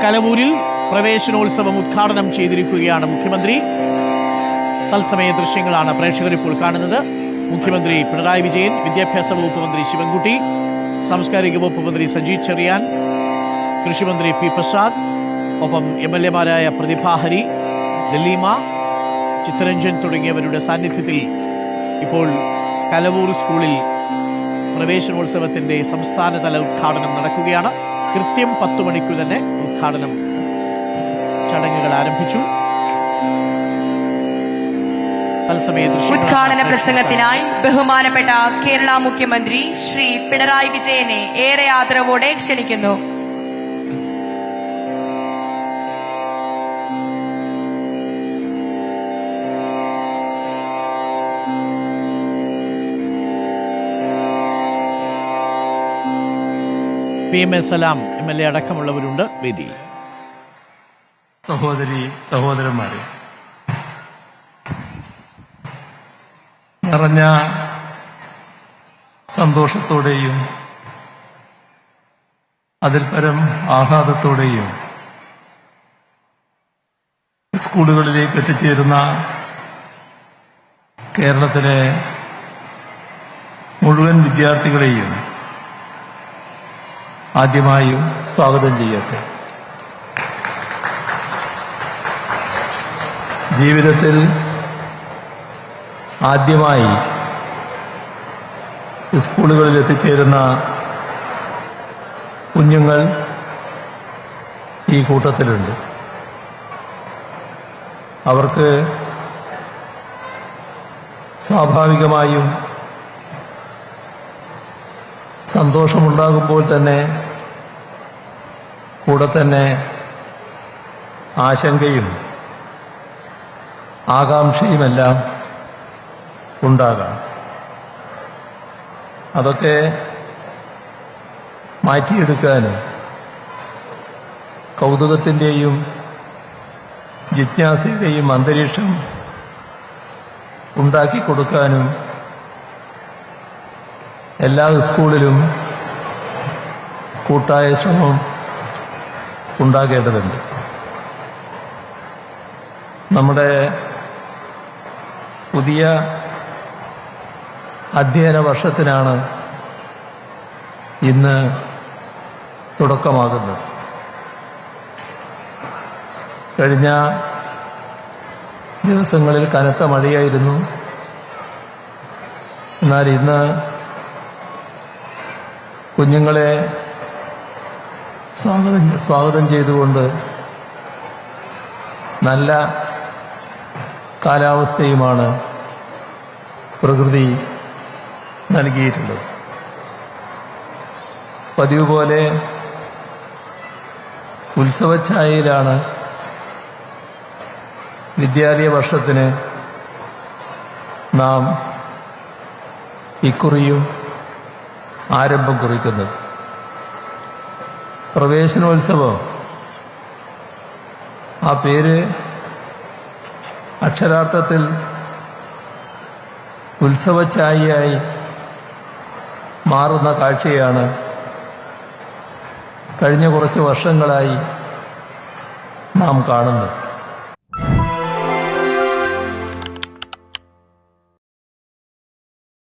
കലവൂരിൽ പ്രവേശനോത്സവം ഉദ്ഘാടനം ചെയ്തിരിക്കുകയാണ് മുഖ്യമന്ത്രി. തത്സമയ ദൃശ്യങ്ങളാണ് പ്രേക്ഷകർ ഇപ്പോൾ കാണുന്നത്. മുഖ്യമന്ത്രി പിണറായി വിജയൻ, വിദ്യാഭ്യാസ വകുപ്പ് മന്ത്രി ശിവൻകുട്ടി, സാംസ്കാരിക വകുപ്പ് മന്ത്രി സജി ചെറിയാൻ, കൃഷിമന്ത്രി പി പ്രസാദ്, ഒപ്പം MLA-മാരായ പ്രതിഭാഹരി, ദലീമ, ചിത്തരഞ്ജൻ തുടങ്ങിയവരുടെ സാന്നിധ്യത്തിൽ ഇപ്പോൾ കലവൂർ സ്കൂളിൽ പ്രവേശനോത്സവത്തിൻ്റെ സംസ്ഥാനതല ഉദ്ഘാടനം നടക്കുകയാണ്. കൃത്യം 10 മണിക്കു തന്നെ ഉദ്ഘാടനം ചടങ്ങുകൾ ആരംഭിച്ചു. ഉദ്ഘാടന പ്രസംഗത്തിനായി ബഹുമാനപ്പെട്ട കേരള മുഖ്യമന്ത്രി ശ്രീ പിണറായി വിജയനെ ഏറെ ആദരവോടെ ക്ഷണിക്കുന്നു. PM സലാം MLA അടക്കമുള്ളവരുണ്ട് വേദിയിൽ. സഹോദരി സഹോദരന്മാരെ, നിറഞ്ഞ സന്തോഷത്തോടെയും അതിൽ പരം ആഹ്ലാദത്തോടെയും സ്കൂളുകളിലേക്ക് എത്തിച്ചേരുന്ന കേരളത്തിലെ മുഴുവൻ വിദ്യാർത്ഥികളെയും ആദ്യമായും സ്വാഗതം ചെയ്യട്ടെ. ജീവിതത്തിൽ ആദ്യമായി സ്കൂളുകളിൽ എത്തിച്ചേരുന്ന കുഞ്ഞുങ്ങൾ ഈ കൂട്ടത്തിലുണ്ട്. അവർക്ക് സ്വാഭാവികമായും സന്തോഷമുണ്ടാകുമ്പോൾ തന്നെ കൂടെ തന്നെ ആശങ്കയും ആകാംക്ഷയുമെല്ലാം ഉണ്ടാകാം. അതൊക്കെ മാറ്റിയെടുക്കാനും കൗതുകത്തിൻ്റെയും ജിജ്ഞാസയുടെയും അന്തരീക്ഷം ഉണ്ടാക്കിക്കൊടുക്കാനും എല്ലാ സ്കൂളിലും കൂട്ടായ ശ്രമം ഉണ്ടാകേണ്ടതുണ്ട്. നമ്മുടെ പുതിയ അധ്യയന വർഷത്തിനാണ് ഇന്ന് തുടക്കമാകുന്നത്. കഴിഞ്ഞ ദിവസങ്ങളിൽ കനത്ത മഴയായിരുന്നു. എന്നാൽ ഇന്ന് കുഞ്ഞുങ്ങളെ സ്വാഗതം ചെയ്തുകൊണ്ട് നല്ല കാലാവസ്ഥയുമാണ് പ്രകൃതി നൽകിയിട്ടുള്ളത്. പതിവ് പോലെ ഉത്സവഛായയിലാണ് വിദ്യാലയ വർഷത്തിന് നാം ഇക്കുറിയും ആരംഭം കുറിക്കുന്നത്. പ്രവേശനോത്സവം, ആ പേര് അക്ഷരാർത്ഥത്തിൽ ഉത്സവഛായയായി മാറുന്ന കാഴ്ചയാണ് കഴിഞ്ഞ കുറച്ച് വർഷങ്ങളായി നാം കാണുന്നത്.